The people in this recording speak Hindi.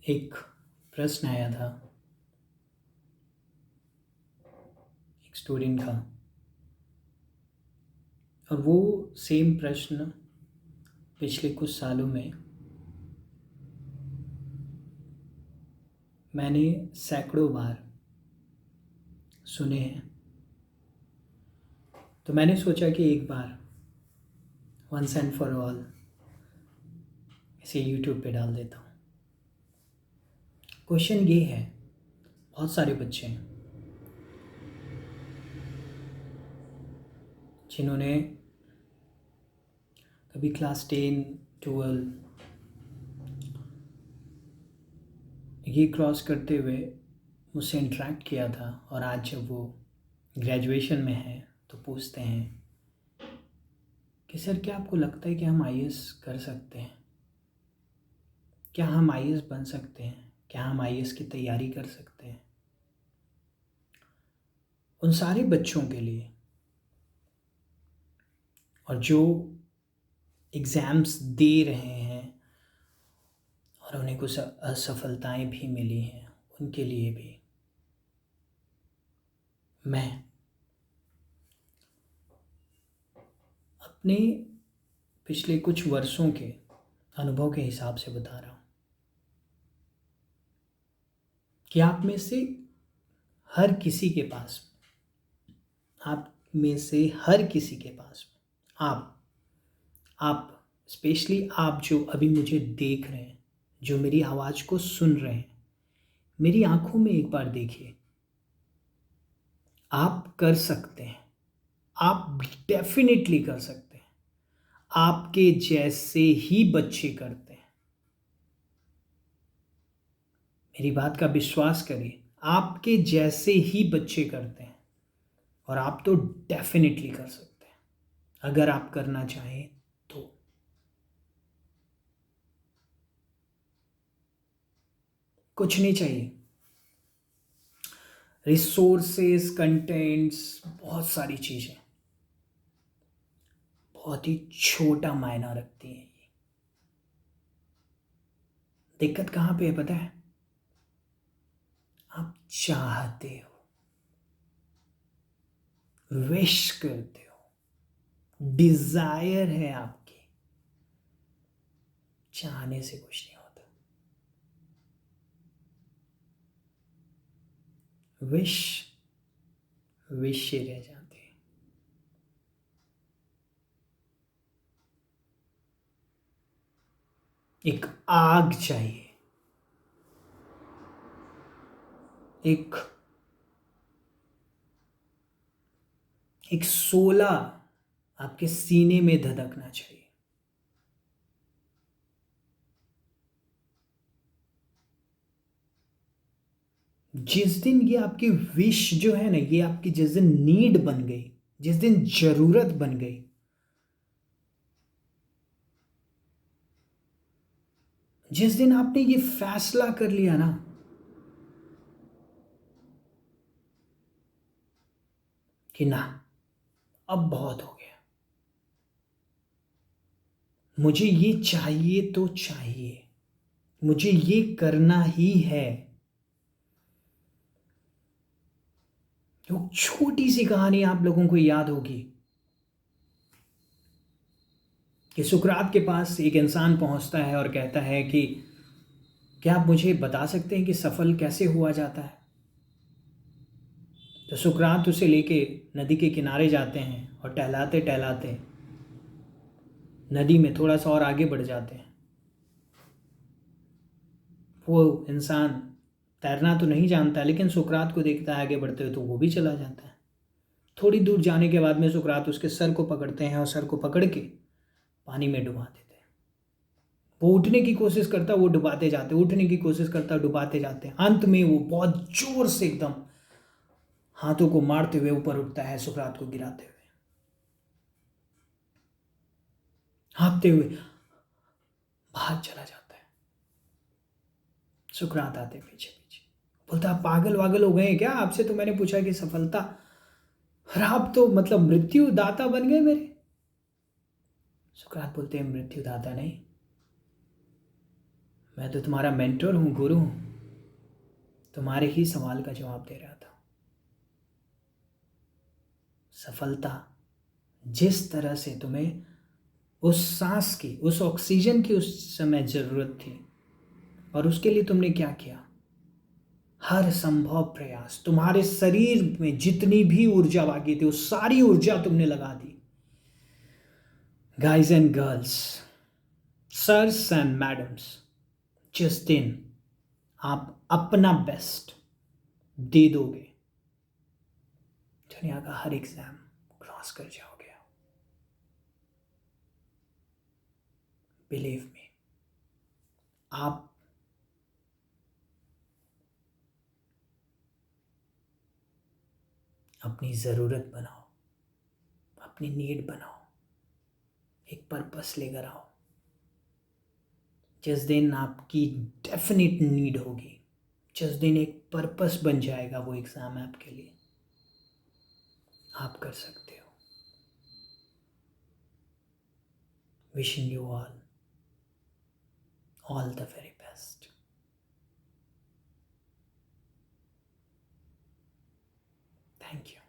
एक प्रश्न आया था एक स्टूडेंट का। और वो सेम प्रश्न पिछले कुछ सालों में मैंने सैकड़ों बार सुने हैं। तो मैंने सोचा कि एक बार वंस एंड फॉर ऑल इसे यूट्यूब पे डाल देता हूँ। क्वेश्चन ये है, बहुत सारे बच्चे हैं जिन्होंने कभी क्लास 10, 12 ये क्रॉस करते हुए मुझसे इंटरेक्ट किया था, और आज जब वो ग्रेजुएशन में है तो पूछते हैं कि सर, क्या आपको लगता है कि हम आईएएस कर सकते हैं? क्या हम आईएएस बन सकते हैं? क्या हम आईएएस की तैयारी कर सकते हैं? उन सारे बच्चों के लिए, और जो एग्ज़ाम्स दे रहे हैं और उन्हें कुछ असफलताएं भी मिली हैं, उनके लिए भी मैं अपने पिछले कुछ वर्षों के अनुभव के हिसाब से बता रहा हूँ कि आप में से हर किसी के पास आप में से हर किसी के पास आप स्पेशली आप जो अभी मुझे देख रहे हैं, जो मेरी आवाज़ को सुन रहे हैं, मेरी आंखों में एक बार देखिए। आप कर सकते हैं। आप डेफिनेटली कर सकते हैं। आपके जैसे ही बच्चे करते हैं। मेरी बात का विश्वास करिए, आपके जैसे ही बच्चे करते हैं, और आप तो डेफिनेटली कर सकते हैं अगर आप करना चाहें तो। कुछ नहीं चाहिए, रिसोर्सेस, कंटेंट्स, बहुत सारी चीज़ें बहुत ही छोटा मायना रखती हैं। ये दिक्कत कहाँ पे है पता है? आप चाहते हो, विश करते हो, डिजायर है आपकी। चाहने से कुछ नहीं होता। विश विश से रह जाते हैं। एक आग चाहिए, एक एक शोला आपके सीने में धधकना चाहिए। जिस दिन ये आपकी विश जो है ना, ये आपकी जिस दिन नीड बन गई, जिस दिन जरूरत बन गई, जिस दिन आपने ये फैसला कर लिया ना कि ना, अब बहुत हो गया, मुझे ये चाहिए तो चाहिए, मुझे ये करना ही है। तो छोटी सी कहानी आप लोगों को याद होगी कि सुकरात के पास एक इंसान पहुंचता है और कहता है कि क्या आप मुझे बता सकते हैं कि सफल कैसे हुआ जाता है? तो सुकरात उसे लेके नदी के किनारे जाते हैं, और टहलाते टहलाते नदी में थोड़ा सा और आगे बढ़ जाते हैं। वो इंसान तैरना तो नहीं जानता, लेकिन सुकरात को देखता है आगे बढ़ते हुए, तो वो भी चला जाता है। थोड़ी दूर जाने के बाद में सुकरात उसके सर को पकड़ते हैं, और सर को पकड़ के पानी में डुबा देते हैं। वो उठने की कोशिश करता, वो डुबाते जाते, उठने की कोशिश करता, डुबाते जाते। अंत में वो बहुत जोर से एकदम हाथों को मारते हुए ऊपर उठता है, सुकरात को गिराते हुए, हाँफते हुए बाहर चला जाता है। सुकरात आते पीछे पीछे, बोलता आप पागल वागल हो गए हैं क्या? आपसे तो मैंने पूछा कि सफलता, और आप तो मतलब मृत्यु दाता बन गए मेरे। सुकरात बोलते हैं मृत्यु दाता नहीं, मैं तो तुम्हारा मेंटर हूँ, गुरु हूँ, तुम्हारे ही सवाल का जवाब दे रहा था। सफलता जिस तरह से तुम्हें उस सांस की, उस ऑक्सीजन की उस समय ज़रूरत थी, और उसके लिए तुमने क्या किया? हर संभव प्रयास, तुम्हारे शरीर में जितनी भी ऊर्जा बाकी थी, उस सारी ऊर्जा तुमने लगा दी। Guys and girls, sirs and madams, जिस दिन आप अपना बेस्ट दे दोगे, दुनिया का हर एग्जाम क्रॉस कर जाओगे। बिलीव मी, आप अपनी ज़रूरत बनाओ, अपनी नीड बनाओ, एक पर्पस लेकर आओ। जिस दिन आपकी डेफिनेट नीड होगी, जिस दिन एक पर्पस बन जाएगा वो एग्ज़ाम आपके लिए, आप कर सकते हो। Wishing you all the very best. Thank you.